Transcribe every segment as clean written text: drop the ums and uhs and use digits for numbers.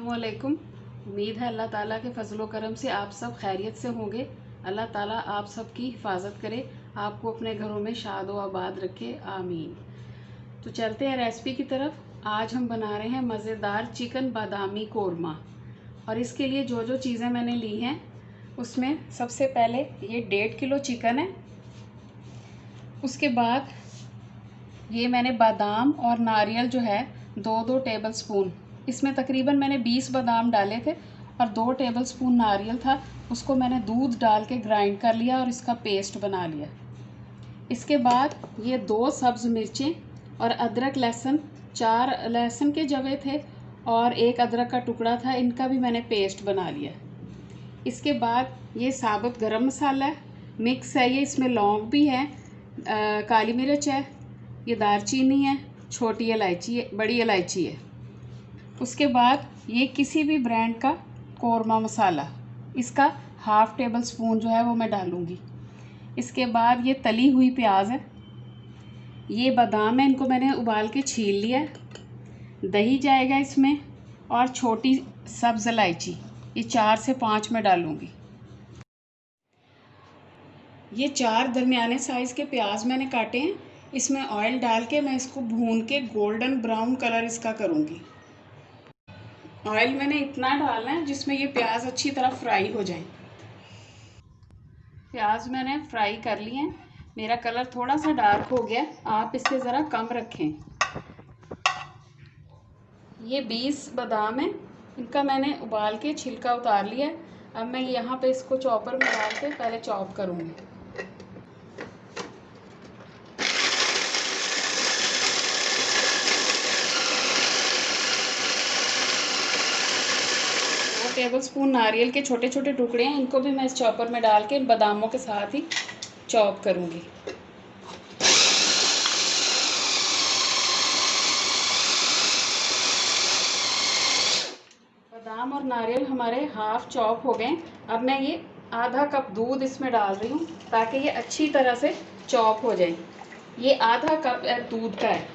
अस्सलामुअलैकुम। उम्मीद है अल्लाह ताला के फजलो करम से आप सब खैरियत से होंगे। अल्लाह ताला आप सब की हिफाजत करे, आपको अपने घरों में शाद व आबाद रखे, आमीन। तो चलते हैं रेसिपी की तरफ। आज हम बना रहे हैं मज़ेदार चिकन बादामी कोरमा। और इसके लिए जो जो चीज़ें मैंने ली हैं उसमें सबसे पहले ये 1.5 किलो चिकन है। उसके बाद ये मैंने बादाम और नारियल जो है 2-2 टेबल स्पून, इसमें तकरीबन मैंने 20 बादाम डाले थे और 2 टेबल स्पून नारियल था, उसको मैंने दूध डाल के ग्राइंड कर लिया और इसका पेस्ट बना लिया। इसके बाद ये 2 सब्ज़ मिर्चें और अदरक लहसुन, 4 लहसुन के जवे थे और 1 अदरक का टुकड़ा था, इनका भी मैंने पेस्ट बना लिया। इसके बाद ये साबुत गरम मसाला है, मिक्स है ये, इसमें लौंग भी है, काली मिर्च है, ये दालचीनी है, छोटी इलायची है, बड़ी इलायची है। उसके बाद ये किसी भी ब्रांड का कोरमा मसाला, इसका हाफ़ टेबल स्पून जो है वो मैं डालूँगी। इसके बाद ये तली हुई प्याज है, ये बादाम है, इनको मैंने उबाल के छील लिया है, दही जाएगा इसमें, और छोटी सब्ज़ इलायची, ये 4 से 5 मैं डालूँगी। ये 4 दरमियाने साइज़ के प्याज मैंने काटे हैं। इसमें ऑयल डाल के मैं इसको भून के गोल्डन ब्राउन कलर इसका करूँगी। ऑयल मैंने इतना डालना है जिसमें ये प्याज अच्छी तरह फ्राई हो जाए। प्याज मैंने फ्राई कर लिए हैं, मेरा कलर थोड़ा सा डार्क हो गया, आप इससे ज़रा कम रखें। ये 20 बादाम है, इनका मैंने उबाल के छिलका उतार लिया है। अब मैं यहाँ पे इसको चॉपर में डाल के पहले चॉप करूँगी। 2 टेबल स्पून नारियल के छोटे छोटे टुकड़े हैं, इनको भी मैं इस चॉपर में डाल के इन बादामों के साथ ही चॉप करूँगी। बादाम और नारियल हमारे हाफ चॉप हो गए। अब मैं ये आधा कप दूध इसमें डाल रही हूँ ताकि ये अच्छी तरह से चॉप हो जाए। ये आधा कप दूध का है।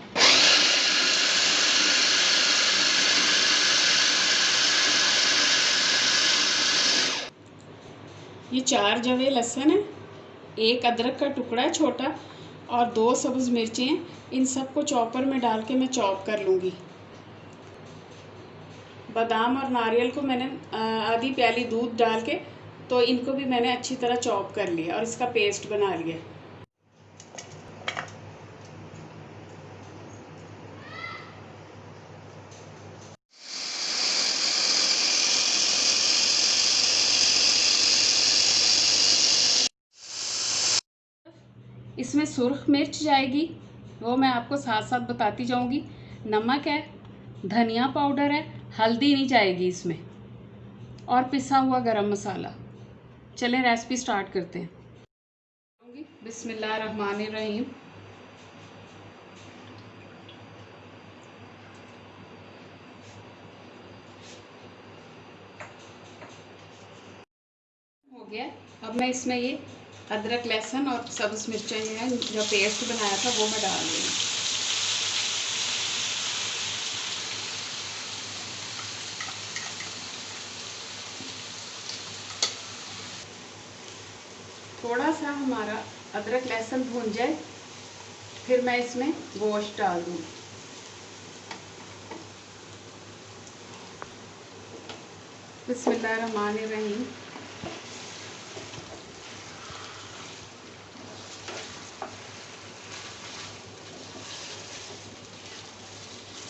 ये 4 जवे लहसुन है, 1 अदरक का टुकड़ा है छोटा, और 2 सब्ज़ मिर्ची हैं। इन सबको चॉपर में डाल के मैं चॉप कर लूँगी। बादाम और नारियल को मैंने आधी प्याली दूध डाल के, तो इनको भी मैंने अच्छी तरह चॉप कर लिया और इसका पेस्ट बना लिया। इसमें सुर्ख मिर्च जाएगी, वो मैं आपको साथ साथ बताती जाऊंगी। नमक है, धनिया पाउडर है, हल्दी नहीं जाएगी इसमें, और पिसा हुआ गरम मसाला। चलें रेसिपी स्टार्ट करते हैं। बिस्मिल्लाहिर्रहमानिर्रहीम। हो गया। अब मैं इसमें ये अदरक लहसुन और सब्ज़ मिर्चें हैं जो पेस्ट बनाया था वो मैं डाल रही हूँ। थोड़ा सा हमारा अदरक लहसुन भून जाए, फिर मैं इसमें गोश्त डाल दूँ। बिस्मिल्लाहिर्रहमानिर्रहीम।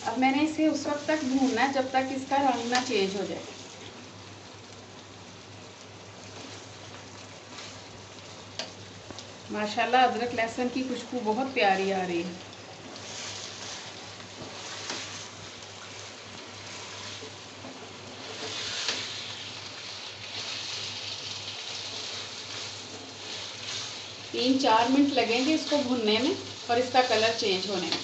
अब मैंने इसे उस वक्त तक भूनना है जब तक इसका रंग ना चेंज हो जाए। माशाल्लाह अदरक लहसुन की खुशबू बहुत प्यारी आ रही है। तीन 4 मिनट लगेंगे इसको भुनने में और इसका कलर चेंज होने में।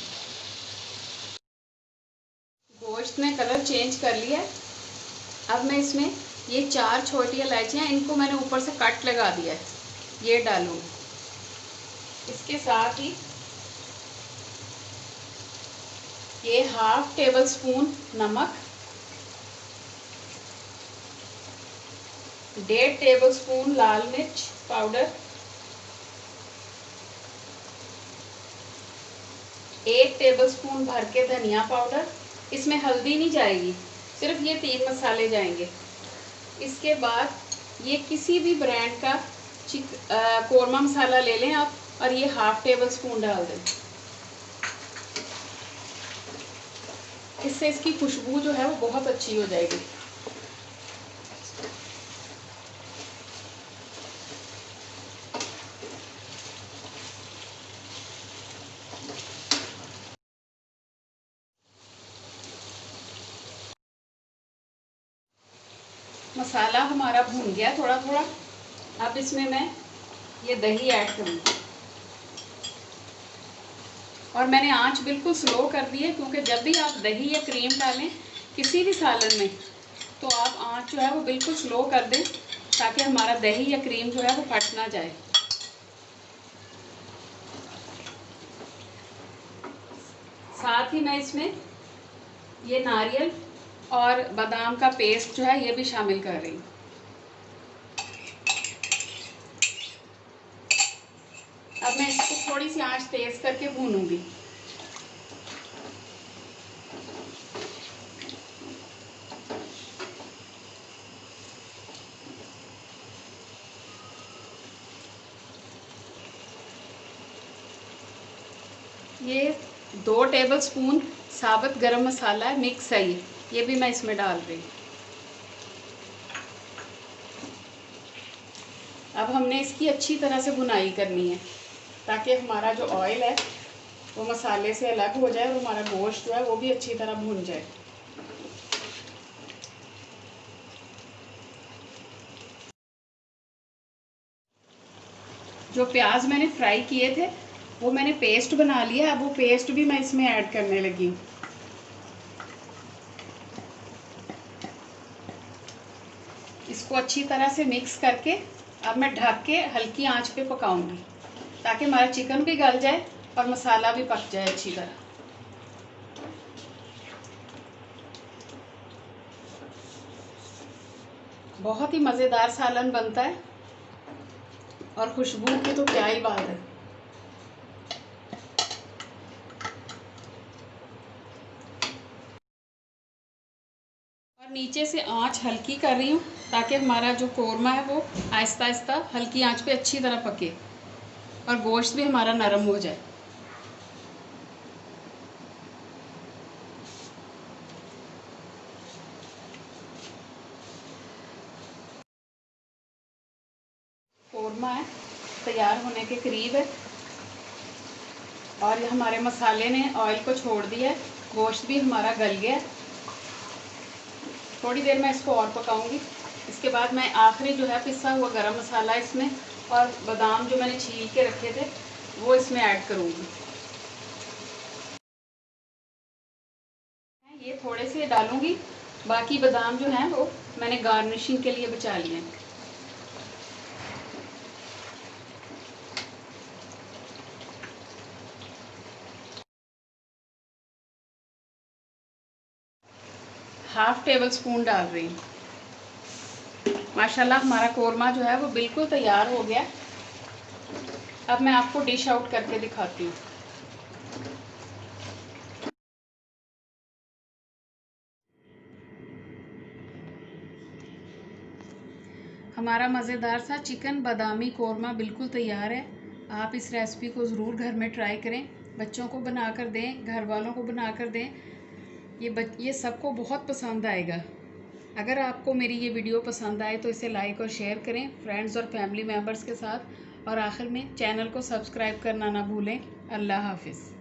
गोश्त ने कलर चेंज कर लिया है। अब मैं इसमें ये 4 छोटी इलायचियाँ, इनको मैंने ऊपर से कट लगा दिया है, ये डालूँ। इसके साथ ही ये हाफ टेबल स्पून नमक, 1.5 टेबलस्पून लाल मिर्च पाउडर, 1 टेबलस्पून भर के धनिया पाउडर। इसमें हल्दी नहीं जाएगी, सिर्फ ये 3 मसाले जाएंगे। इसके बाद ये किसी भी ब्रांड का कोरमा मसाला ले लें आप, और ये 1/2 टेबलस्पून डाल दें। इससे इसकी खुशबू जो है वो बहुत अच्छी हो जाएगी। मसाला हमारा भून गया थोड़ा थोड़ा। अब इसमें मैं ये दही ऐड करूँगी, और मैंने आंच बिल्कुल स्लो कर दी है, क्योंकि जब भी आप दही या क्रीम डालें किसी भी सालन में, तो आप आंच जो है वो बिल्कुल स्लो कर दें, ताकि हमारा दही या क्रीम जो है वो फट ना जाए। साथ ही मैं इसमें ये नारियल और बादाम का पेस्ट जो है ये भी शामिल कर रही हूँ। अब मैं इसको थोड़ी सी आंच तेज करके भूनूंगी। ये 2 टेबलस्पून साबुत गरम मसाला है, मिक्स है ये भी मैं इसमें डाल रही हूँ। अब हमने इसकी अच्छी तरह से भुनाई करनी है, ताकि हमारा जो ऑयल है वो मसाले से अलग हो जाए और हमारा गोश्त जो है वो भी अच्छी तरह भुन जाए। जो प्याज मैंने फ्राई किए थे वो मैंने पेस्ट बना लिया। अब वो पेस्ट भी मैं इसमें ऐड करने लगी हूँ। इसको अच्छी तरह से मिक्स करके अब मैं ढक के हल्की आंच पे पकाऊंगी, ताकि हमारा चिकन भी गल जाए और मसाला भी पक जाए अच्छी तरह। बहुत ही मज़ेदार सालन बनता है, और खुशबू की तो क्या ही बात है। और नीचे से आंच हल्की कर रही हूँ, ताकि हमारा जो कोरमा है वो आहिस्ता आहिस्ता हल्की आंच पे अच्छी तरह पके और गोश्त भी हमारा नरम हो जाए। कोरमा है तैयार होने के करीब है, और हमारे मसाले ने ऑयल को छोड़ दिया है, गोश्त भी हमारा गल गया है। थोड़ी देर मैं इसको और पकाऊंगी। इसके बाद मैं आखिरी जो है पिसा हुआ गरम मसाला इसमें और बादाम जो मैंने छील के रखे थे वो इसमें ऐड करूँगी। ये थोड़े से डालूंगी, बाकी बादाम जो हैं वो मैंने गार्निशिंग के लिए बचा लिए हैं। हाफ टेबल स्पून डाल रही हूँ। माशाल्लाह हमारा कोरमा जो है वो बिल्कुल तैयार हो गया। अब मैं आपको डिश आउट करके दिखाती हूँ। हमारा मज़ेदार सा चिकन बादामी कोरमा बिल्कुल तैयार है। आप इस रेसिपी को ज़रूर घर में ट्राई करें, बच्चों को बना कर दें, घर वालों को बना कर दें। ये सबको बहुत पसंद आएगा। अगर आपको मेरी ये वीडियो पसंद आए तो इसे लाइक और शेयर करें फ्रेंड्स और फैमिली मेम्बर्स के साथ, और आखिर में चैनल को सब्सक्राइब करना ना भूलें। अल्लाह हाफिज़।